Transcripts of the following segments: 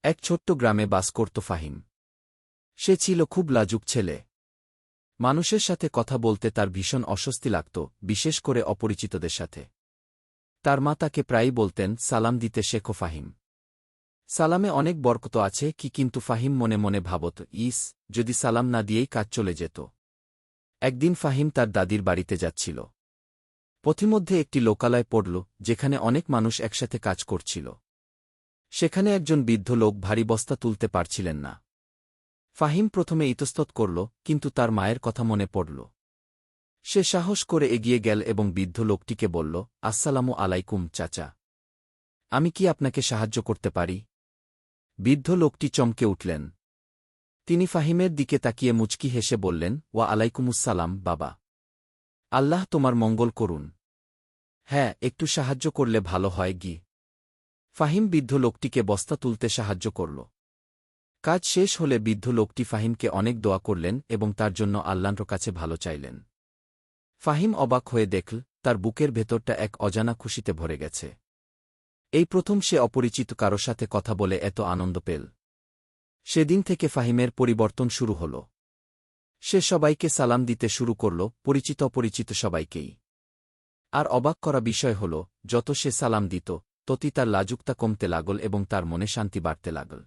এক ছোট্ট গ্রামে বাস করত ফাহিম। সে ছিল খুব লাজুক ছেলে। মানুষের সাথে কথা বলতে তার ভীষণ অস্বস্তি লাগত, বিশেষ করে অপরিচিতদের সাথে। তার মা তাকে প্রায়ই বলতেন, সালাম দিতে শেখো ফাহিম। সালামে অনেক বরকত আছে কিন্তু ফাহিম মনে মনে ভাবত, যদি সালাম না দিয়েই কাজ চলে যেত। একদিন ফাহিম তার দাদির বাড়িতে যাচ্ছিল। পথিমধ্যে একটি লোকালয় পড়ল, যেখানে অনেক মানুষ একসাথে কাজ করছিল। সেখানে একজন বৃদ্ধ লোক ভারী বস্তা তুলতে পারছিলেন না। ফাহিম প্রথমে ইতস্তত করল, কিন্তু তার মায়ের কথা মনে পড়ল। সে সাহস করে এগিয়ে গেল এবং বৃদ্ধ লোকটিকে বলল, আসসালামু আলাইকুম চাচা। আমি কি আপনাকে সাহায্য করতে পারি? বৃদ্ধ লোকটি চমকে উঠলেন। তিনি ফাহিমের দিকে তাকিয়ে মুচকি হেসে বললেন, ওয়া আলাইকুমুসসালাম বাবা। আল্লাহ তোমার মঙ্গল করুন। হ্যাঁ, একটু সাহায্য করলে ভালো হয় ফাহিম বৃদ্ধ লোকটিকে বস্তা তুলতে সাহায্য করল। কাজ শেষ হলে বৃদ্ধ লোকটি ফাহিমকে অনেক দোয়া করলেন এবং তার জন্য আল্লাহর কাছে ভালো চাইলেন। ফাহিম অবাক হয়ে দেখল, তার বুকের ভেতরটা এক অজানা খুশিতে ভরে গেছে। এই প্রথম সে অপরিচিত কারো সাথে কথা বলে এত আনন্দ পেল। সেদিন থেকে ফাহিমের পরিবর্তন শুরু হল। সে সবাইকে সালাম দিতে শুরু করল, পরিচিত অপরিচিত সবাইকেই। আর অবাক করা বিষয় হল, যত সে সালাম দিত, ততই তার লাজুকতা কমতে লাগল এবং তার মনে শান্তি বাড়তে লাগল।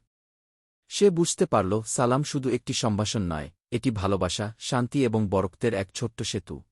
সে বুঝতে পারল, সালাম শুধু একটি সম্ভাষণ নয়, এটি ভালোবাসা, শান্তি এবং বরকতের এক ছোট্ট সেতু।